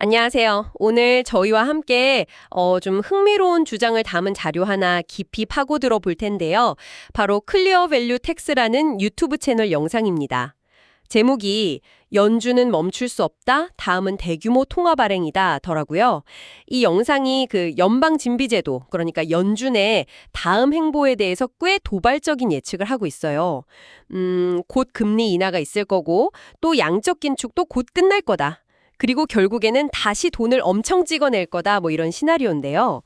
안녕하세요. 오늘 저희와 함께 좀 흥미로운 주장을 담은 자료 하나 깊이 파고들어 볼 텐데요. 바로 클리어 밸류 텍스라는 유튜브 채널 영상입니다. 제목이 연준은 멈출 수 없다. 다음은 대규모 통화 발행이다. 더라고요. 이 영상이 그 연방진비제도, 그러니까 연준의 다음 행보에 대해서 꽤 도발적인 예측을 하고 있어요. 곧 금리 인하가 있을 거고 또 양적 긴축도 곧 끝날 거다. 그리고 결국에는 다시 돈을 엄청 찍어낼 거다, 뭐 이런 시나리오인데요.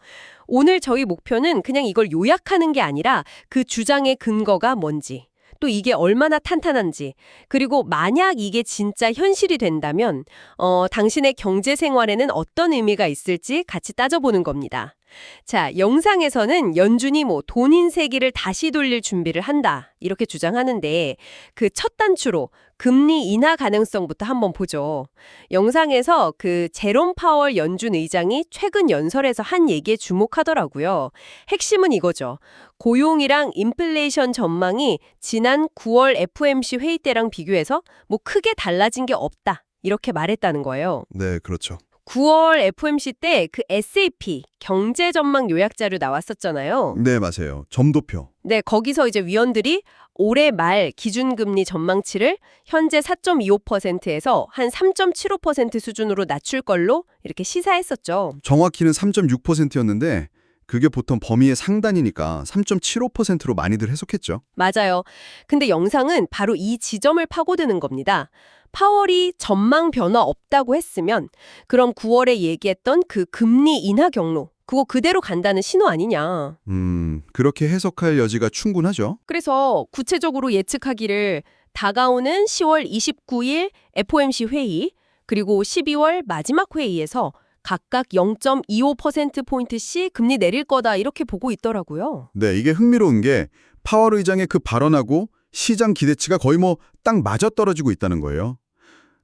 오늘 저희 목표는 그냥 이걸 요약하는 게 아니라 그 주장의 근거가 뭔지, 또 이게 얼마나 탄탄한지, 그리고 만약 이게 진짜 현실이 된다면 당신의 경제 생활에는 어떤 의미가 있을지 같이 따져보는 겁니다. 자, 영상에서는 연준이 돈인 세기를 다시 돌릴 준비를 한다, 이렇게 주장하는데 그 첫 단추로 금리 인하 가능성부터 한번 보죠. 영상에서 그 제롬 파월 연준 의장이 최근 연설에서 한 얘기에 주목하더라고요. 핵심은 이거죠. 고용이랑 인플레이션 전망이 지난 9월 FOMC 회의 때랑 비교해서 크게 달라진 게 없다, 이렇게 말했다는 거예요. 네, 그렇죠. 9월 FOMC 때 그 SAP 경제 전망 요약 자료 나왔었잖아요. 네, 맞아요. 점도표. 네, 거기서 이제 위원들이 올해 말 기준금리 전망치를 현재 4.25%에서 한 3.75% 수준으로 낮출 걸로 이렇게 시사했었죠. 정확히는 3.6%였는데 그게 보통 범위의 상단이니까 3.75%로 많이들 해석했죠. 맞아요. 근데 영상은 바로 이 지점을 파고드는 겁니다. 파월이 전망 변화 없다고 했으면 그럼 9월에 얘기했던 그 금리 인하 경로, 그거 그대로 간다는 신호 아니냐. 그렇게 해석할 여지가 충분하죠. 그래서 구체적으로 예측하기를 다가오는 10월 29일 FOMC 회의, 그리고 12월 마지막 회의에서 각각 0.25%포인트씩 금리 내릴 거다, 이렇게 보고 있더라고요. 네, 이게 흥미로운 게 파월 의장의 그 발언하고 시장 기대치가 거의 딱 맞아떨어지고 있다는 거예요.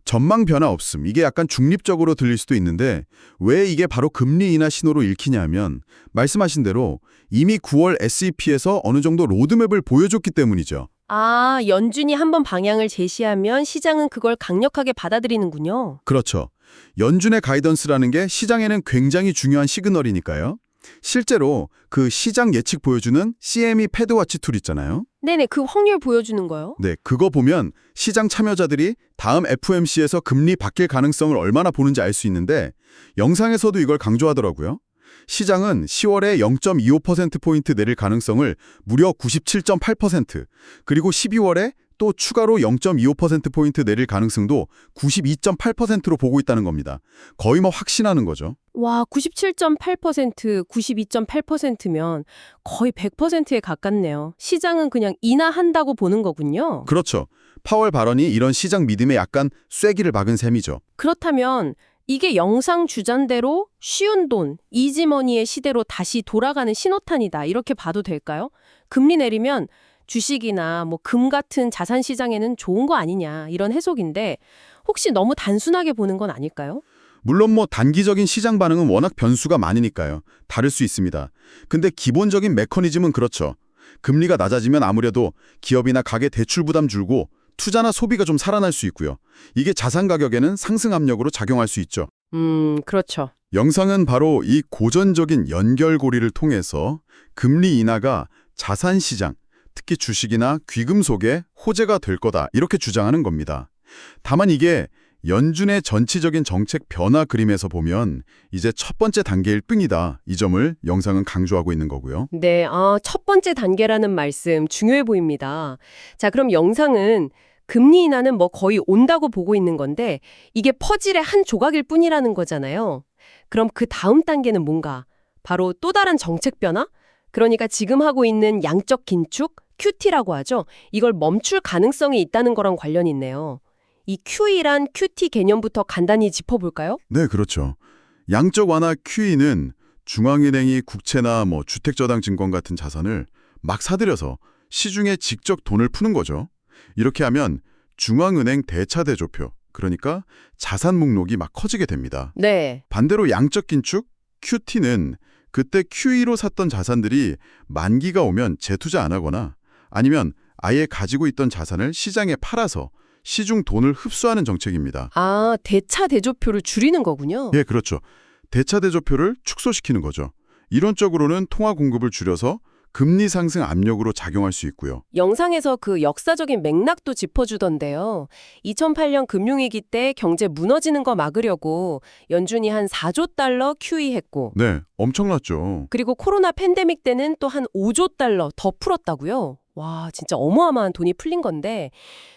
전망 변화 없음, 이게 약간 중립적으로 들릴 수도 있는데 왜 이게 바로 금리 인하 신호로 읽히냐면 말씀하신 대로 이미 9월 SEP에서 어느 정도 로드맵을 보여줬기 때문이죠. 아, 연준이 한번 방향을 제시하면 시장은 그걸 강력하게 받아들이는군요. 그렇죠. 연준의 가이던스라는 게 시장에는 굉장히 중요한 시그널이니까요. 실제로 그 시장 예측 보여주는 CME 패드워치 툴 있잖아요. 네네, 그 확률 보여주는 거요? 네, 그거 보면 시장 참여자들이 다음 FOMC에서 금리 바뀔 가능성을 얼마나 보는지 알 수 있는데 영상에서도 이걸 강조하더라고요. 시장은 10월에 0.25%포인트 내릴 가능성을 무려 97.8%, 그리고 12월에 또 추가로 0.25%포인트 내릴 가능성도 92.8%로 보고 있다는 겁니다. 거의 확신하는 거죠. 와, 97.8%, 92.8%면 거의 100%에 가깝네요. 시장은 그냥 인하한다고 보는 거군요. 그렇죠. 파월 발언이 이런 시장 믿음에 약간 쐐기를 박은 셈이죠. 그렇다면 이게 영상 주잔대로 쉬운 돈, 이지머니의 시대로 다시 돌아가는 신호탄이다, 이렇게 봐도 될까요? 금리 내리면 주식이나 금 같은 자산 시장에는 좋은 거 아니냐, 이런 해석인데 혹시 너무 단순하게 보는 건 아닐까요? 물론 단기적인 시장 반응은 워낙 변수가 많으니까요. 다를 수 있습니다. 근데 기본적인 메커니즘은 그렇죠. 금리가 낮아지면 아무래도 기업이나 가계 대출 부담 줄고 투자나 소비가 좀 살아날 수 있고요. 이게 자산 가격에는 상승 압력으로 작용할 수 있죠. 그렇죠. 영상은 바로 이 고전적인 연결고리를 통해서 금리 인하가 자산 시장, 특히 주식이나 귀금속에 호재가 될 거다, 이렇게 주장하는 겁니다. 다만 이게 연준의 전체적인 정책 변화 그림에서 보면 이제 첫 번째 단계일 뿐이다, 이 점을 영상은 강조하고 있는 거고요. 네, 첫 번째 단계라는 말씀 중요해 보입니다. 자, 그럼 영상은 금리 인하는 거의 온다고 보고 있는 건데 이게 퍼즐의 한 조각일 뿐이라는 거잖아요. 그럼 그 다음 단계는 뭔가? 바로 또 다른 정책 변화? 그러니까 지금 하고 있는 양적 긴축, QT라고 하죠. 이걸 멈출 가능성이 있다는 거랑 관련이 있네요. 이 QE란 QT 개념부터 간단히 짚어볼까요? 네, 그렇죠. 양적 완화 QE는 중앙은행이 국채나 주택저당 증권 같은 자산을 막 사들여서 시중에 직접 돈을 푸는 거죠. 이렇게 하면 중앙은행 대차대조표, 그러니까 자산 목록이 막 커지게 됩니다. 네. 반대로 양적 긴축, QT는 그때 QE로 샀던 자산들이 만기가 오면 재투자 안 하거나 아니면 아예 가지고 있던 자산을 시장에 팔아서 시중 돈을 흡수하는 정책입니다. 아, 대차 대조표를 줄이는 거군요. 예, 그렇죠. 대차 대조표를 축소시키는 거죠. 이론적으로는 통화 공급을 줄여서 금리 상승 압력으로 작용할 수 있고요. 영상에서 그 역사적인 맥락도 짚어주던데요. 2008년 금융위기 때 경제 무너지는 거 막으려고 연준이 한 4조 달러 QE 했고, 네, 엄청났죠. 그리고 코로나 팬데믹 때는 또 한 5조 달러 더 풀었다고요. 와, 진짜 어마어마한 돈이 풀린 건데,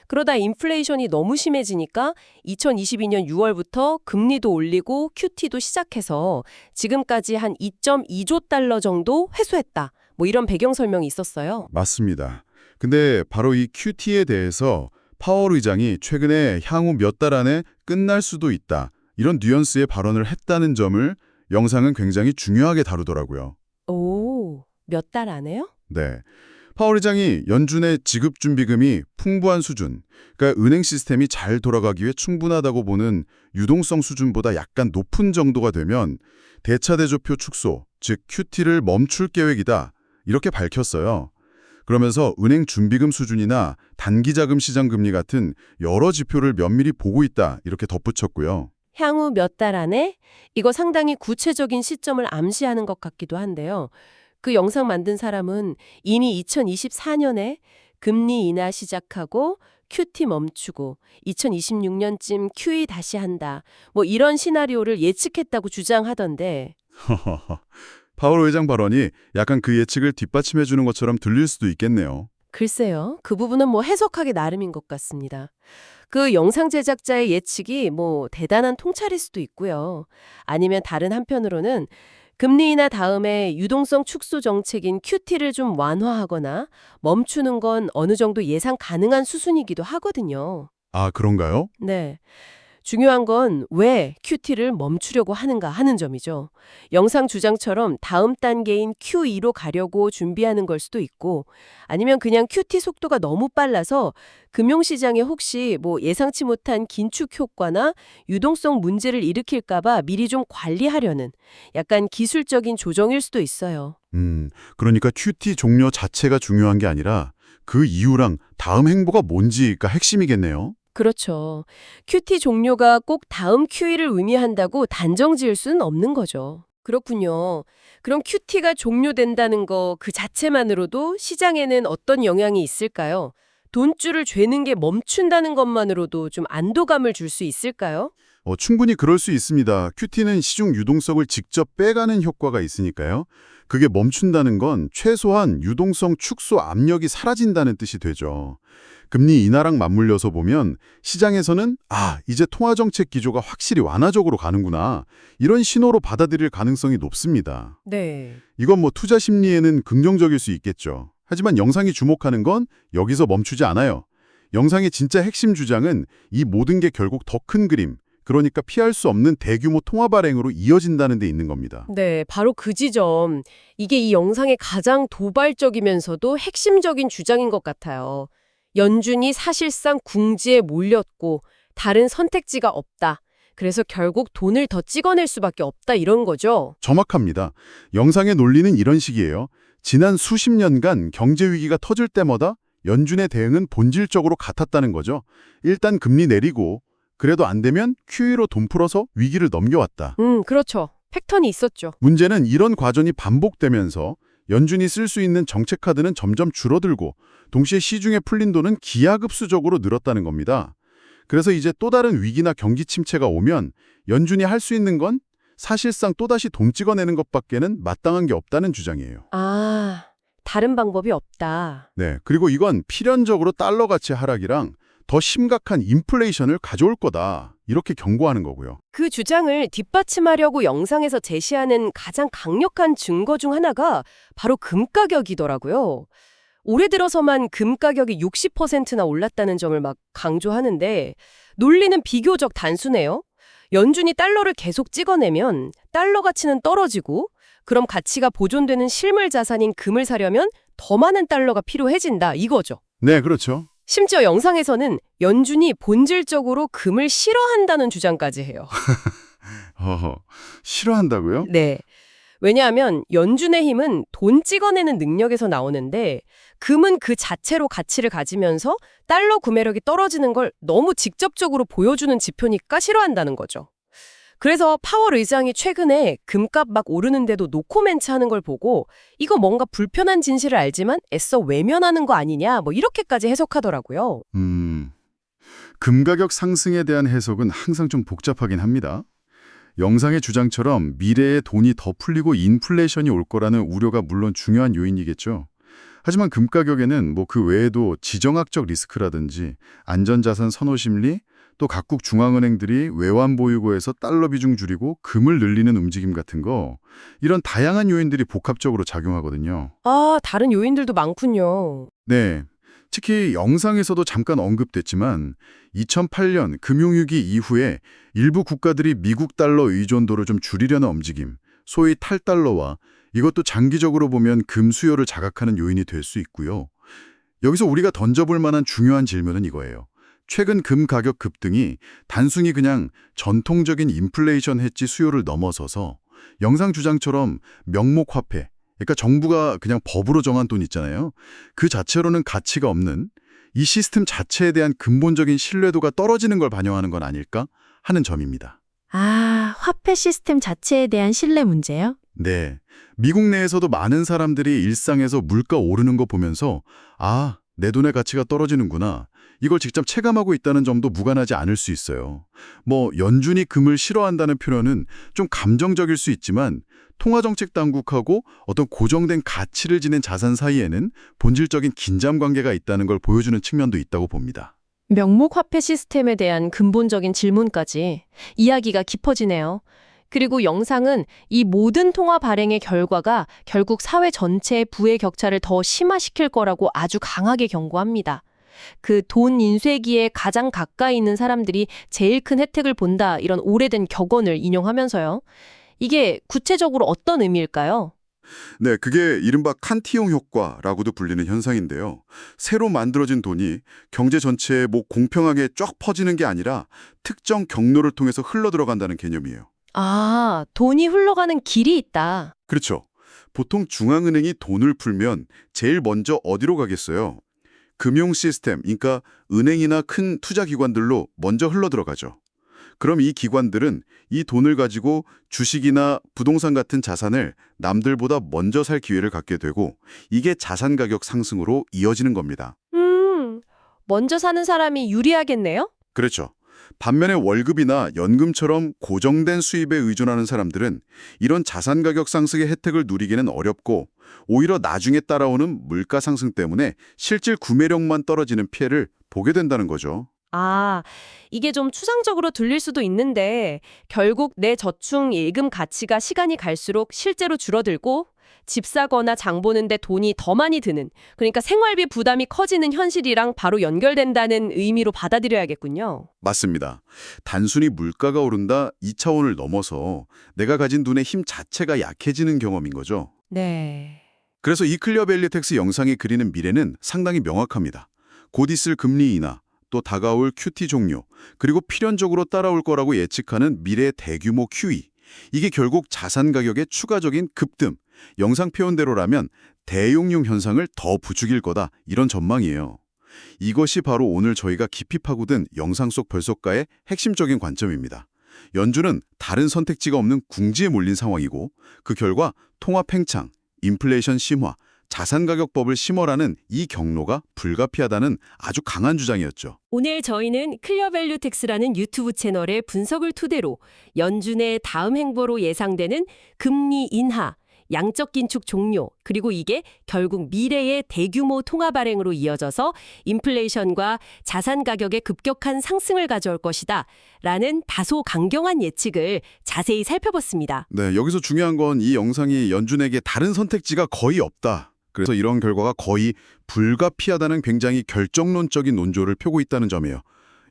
그러다 인플레이션이 너무 심해지니까 2022년 6월부터 금리도 올리고 QT도 시작해서 지금까지 한 2.2조 달러 정도 회수했다. 뭐 이런 배경 설명이 있었어요. 맞습니다. 근데 바로 이 QT에 대해서 파월 의장이 최근에 향후 몇 달 안에 끝날 수도 있다. 이런 뉘앙스의 발언을 했다는 점을 영상은 굉장히 중요하게 다루더라고요. 오, 몇 달 안에요? 네. 파월 의장이 연준의 지급준비금이 풍부한 수준, 그러니까 은행 시스템이 잘 돌아가기 위해 충분하다고 보는 유동성 수준보다 약간 높은 정도가 되면 대차대조표 축소, 즉 QT를 멈출 계획이다. 이렇게 밝혔어요. 그러면서 은행 준비금 수준이나 단기자금 시장 금리 같은 여러 지표를 면밀히 보고 있다. 이렇게 덧붙였고요. 향후 몇 달 안에? 이거 상당히 구체적인 시점을 암시하는 것 같기도 한데요. 그 영상 만든 사람은 이미 2024년에 금리 인하 시작하고 QT 멈추고 2026년쯤 QE 다시 한다. 뭐 이런 시나리오를 예측했다고 주장하던데. 파월 의장 발언이 약간 그 예측을 뒷받침해 주는 것처럼 들릴 수도 있겠네요. 글쎄요. 그 부분은 뭐 해석하기 나름인 것 같습니다. 그 영상 제작자의 예측이 뭐 대단한 통찰일 수도 있고요. 아니면 다른 한편으로는 금리 인하 다음에 유동성 축소 정책인 QT를 좀 완화하거나 멈추는 건 어느 정도 예상 가능한 수순이기도 하거든요. 아, 그런가요? 네. 중요한 건 왜 QT를 멈추려고 하는가 하는 점이죠. 영상 주장처럼 다음 단계인 Q2로 가려고 준비하는 걸 수도 있고 아니면 그냥 QT 속도가 너무 빨라서 금융시장에 혹시 뭐 예상치 못한 긴축 효과나 유동성 문제를 일으킬까 봐 미리 좀 관리하려는 약간 기술적인 조정일 수도 있어요. 그러니까 QT 종료 자체가 중요한 게 아니라 그 이유랑 다음 행보가 뭔지가 핵심이겠네요. 그렇죠. QT 종료가 꼭 다음 QE를 의미한다고 단정 지을 수는 없는 거죠. 그렇군요. 그럼 QT가 종료된다는 거 그 자체만으로도 시장에는 어떤 영향이 있을까요? 돈줄을 죄는 게 멈춘다는 것만으로도 좀 안도감을 줄 수 있을까요? 충분히 그럴 수 있습니다. QT는 시중 유동성을 직접 빼가는 효과가 있으니까요. 그게 멈춘다는 건 최소한 유동성 축소 압력이 사라진다는 뜻이 되죠. 금리 인하랑 맞물려서 보면 시장에서는 이제 통화정책 기조가 확실히 완화적으로 가는구나. 이런 신호로 받아들일 가능성이 높습니다. 네. 이건 뭐 투자 심리에는 긍정적일 수 있겠죠. 하지만 영상이 주목하는 건 여기서 멈추지 않아요. 영상의 진짜 핵심 주장은 이 모든 게 결국 더 큰 그림, 그러니까 피할 수 없는 대규모 통화 발행으로 이어진다는 데 있는 겁니다. 네, 바로 그 지점. 이게 이 영상의 가장 도발적이면서도 핵심적인 주장인 것 같아요. 연준이 사실상 궁지에 몰렸고 다른 선택지가 없다. 그래서 결국 돈을 더 찍어낼 수밖에 없다 이런 거죠. 정확합니다. 영상의 논리는 이런 식이에요. 지난 수십 년간 경제 위기가 터질 때마다 연준의 대응은 본질적으로 같았다는 거죠. 일단 금리 내리고 그래도 안 되면 QE로 돈 풀어서 위기를 넘겨왔다. 그렇죠. 패턴이 있었죠. 문제는 이런 과정이 반복되면서 연준이 쓸 수 있는 정책 카드는 점점 줄어들고 동시에 시중에 풀린 돈은 기하급수적으로 늘었다는 겁니다. 그래서 이제 또 다른 위기나 경기 침체가 오면 연준이 할 수 있는 건 사실상 또다시 돈 찍어내는 것밖에는 마땅한 게 없다는 주장이에요. 아, 다른 방법이 없다. 네, 그리고 이건 필연적으로 달러 가치 하락이랑 더 심각한 인플레이션을 가져올 거다. 이렇게 경고하는 거고요. 그 주장을 뒷받침하려고 영상에서 제시하는 가장 강력한 증거 중 하나가 바로 금 가격이더라고요. 올해 들어서만 금 가격이 60%나 올랐다는 점을 막 강조하는데 논리는 비교적 단순해요. 연준이 달러를 계속 찍어내면 달러 가치는 떨어지고 그럼 가치가 보존되는 실물 자산인 금을 사려면 더 많은 달러가 필요해진다 이거죠. 네, 그렇죠. 심지어 영상에서는 연준이 본질적으로 금을 싫어한다는 주장까지 해요. 싫어한다고요? 네. 왜냐하면 연준의 힘은 돈 찍어내는 능력에서 나오는데 금은 그 자체로 가치를 가지면서 달러 구매력이 떨어지는 걸 너무 직접적으로 보여주는 지표니까 싫어한다는 거죠. 그래서 파월 의장이 최근에 금값 막 오르는데도 노코멘트 하는 걸 보고 이거 뭔가 불편한 진실을 알지만 애써 외면하는 거 아니냐 뭐 이렇게까지 해석하더라고요. 금 가격 상승에 대한 해석은 항상 좀 복잡하긴 합니다. 영상의 주장처럼 미래에 돈이 더 풀리고 인플레이션이 올 거라는 우려가 물론 중요한 요인이겠죠. 하지만 금 가격에는 뭐 그 외에도 지정학적 리스크라든지 안전자산 선호 심리, 또 각국 중앙은행들이 외환 보유고에서 달러 비중 줄이고 금을 늘리는 움직임 같은 거, 이런 다양한 요인들이 복합적으로 작용하거든요. 아, 다른 요인들도 많군요. 네. 특히 영상에서도 잠깐 언급됐지만 2008년 금융위기 이후에 일부 국가들이 미국 달러 의존도를 좀 줄이려는 움직임, 소위 탈달러와 이것도 장기적으로 보면 금 수요를 자극하는 요인이 될 수 있고요. 여기서 우리가 던져볼 만한 중요한 질문은 이거예요. 최근 금 가격 급등이 단순히 그냥 전통적인 인플레이션 해지 수요를 넘어서서 영상 주장처럼 명목 화폐, 그러니까 정부가 그냥 법으로 정한 돈 있잖아요. 그 자체로는 가치가 없는 이 시스템 자체에 대한 근본적인 신뢰도가 떨어지는 걸 반영하는 건 아닐까 하는 점입니다. 아, 화폐 시스템 자체에 대한 신뢰 문제요? 네. 미국 내에서도 많은 사람들이 일상에서 물가 오르는 거 보면서 아, 내 돈의 가치가 떨어지는구나. 이걸 직접 체감하고 있다는 점도 무관하지 않을 수 있어요. 뭐 연준이 금을 싫어한다는 표현은 좀 감정적일 수 있지만 통화정책 당국하고 어떤 고정된 가치를 지닌 자산 사이에는 본질적인 긴장 관계가 있다는 걸 보여주는 측면도 있다고 봅니다. 명목 화폐 시스템에 대한 근본적인 질문까지 이야기가 깊어지네요. 그리고 영상은 이 모든 통화 발행의 결과가 결국 사회 전체의 부의 격차를 더 심화시킬 거라고 아주 강하게 경고합니다. 그 돈 인쇄기에 가장 가까이 있는 사람들이 제일 큰 혜택을 본다 이런 오래된 격언을 인용하면서요. 이게 구체적으로 어떤 의미일까요? 네, 그게 이른바 칸티용 효과라고도 불리는 현상인데요. 새로 만들어진 돈이 경제 전체에 공평하게 쫙 퍼지는 게 아니라 특정 경로를 통해서 흘러들어간다는 개념이에요. 아, 돈이 흘러가는 길이 있다. 그렇죠. 보통 중앙은행이 돈을 풀면 제일 먼저 어디로 가겠어요? 금융 시스템, 그러니까 은행이나 큰 투자기관들로 먼저 흘러들어가죠. 그럼 이 기관들은 이 돈을 가지고 주식이나 부동산 같은 자산을 남들보다 먼저 살 기회를 갖게 되고 이게 자산 가격 상승으로 이어지는 겁니다. 먼저 사는 사람이 유리하겠네요? 그렇죠. 반면에 월급이나 연금처럼 고정된 수입에 의존하는 사람들은 이런 자산 가격 상승의 혜택을 누리기는 어렵고 오히려 나중에 따라오는 물가 상승 때문에 실질 구매력만 떨어지는 피해를 보게 된다는 거죠. 아, 이게 좀 추상적으로 들릴 수도 있는데 결국 내 저축 예금 가치가 시간이 갈수록 실제로 줄어들고 집 사거나 장 보는데 돈이 더 많이 드는, 그러니까 생활비 부담이 커지는 현실이랑 바로 연결된다는 의미로 받아들여야겠군요. 맞습니다. 단순히 물가가 오른다 이 차원을 넘어서 내가 가진 돈의 힘 자체가 약해지는 경험인 거죠. 네. 그래서 이 클리어 밸류 텍스 영상이 그리는 미래는 상당히 명확합니다. 곧 있을 금리 인하, 또 다가올 QT 종료, 그리고 필연적으로 따라올 거라고 예측하는 미래의 대규모 QE. 이게 결국 자산 가격의 추가적인 급등, 영상 표현대로라면 대용융 현상을 더 부추길 거다, 이런 전망이에요. 이것이 바로 오늘 저희가 깊이 파고든 영상 속 별속가의 핵심적인 관점입니다. 연준은 다른 선택지가 없는 궁지에 몰린 상황이고 그 결과 통화 팽창, 인플레이션 심화, 자산가격법을 심어라는 이 경로가 불가피하다는 아주 강한 주장이었죠. 오늘 저희는 클리어 밸류 텍스라는 유튜브 채널의 분석을 토대로 연준의 다음 행보로 예상되는 금리 인하, 양적 긴축 종료, 그리고 이게 결국 미래의 대규모 통화 발행으로 이어져서 인플레이션과 자산 가격의 급격한 상승을 가져올 것이다 라는 다소 강경한 예측을 자세히 살펴봤습니다. 네, 여기서 중요한 건 이 영상이 연준에게 다른 선택지가 거의 없다. 그래서 이런 결과가 거의 불가피하다는 굉장히 결정론적인 논조를 펴고 있다는 점이에요.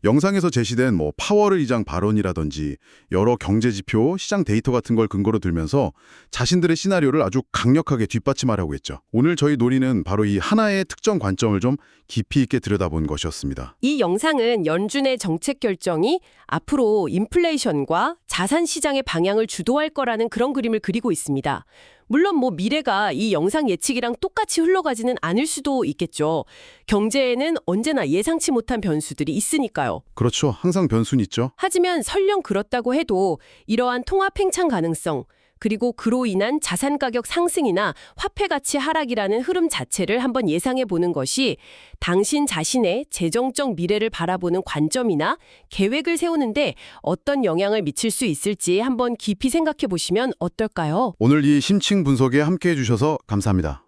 영상에서 제시된 파월 의장 발언이라든지 여러 경제 지표, 시장 데이터 같은 걸 근거로 들면서 자신들의 시나리오를 아주 강력하게 뒷받침하려고 했죠. 오늘 저희 논의는 바로 이 하나의 특정 관점을 좀 깊이 있게 들여다본 것이었습니다. 이 영상은 연준의 정책 결정이 앞으로 인플레이션과 자산 시장의 방향을 주도할 거라는 그런 그림을 그리고 있습니다. 물론 미래가 이 영상 예측이랑 똑같이 흘러가지는 않을 수도 있겠죠. 경제에는 언제나 예상치 못한 변수들이 있으니까요. 그렇죠. 항상 변수는 있죠. 하지만 설령 그렇다고 해도 이러한 통화 팽창 가능성, 그리고 그로 인한 자산 가격 상승이나 화폐 가치 하락이라는 흐름 자체를 한번 예상해 보는 것이 당신 자신의 재정적 미래를 바라보는 관점이나 계획을 세우는데 어떤 영향을 미칠 수 있을지 한번 깊이 생각해 보시면 어떨까요? 오늘 이 심층 분석에 함께해 주셔서 감사합니다.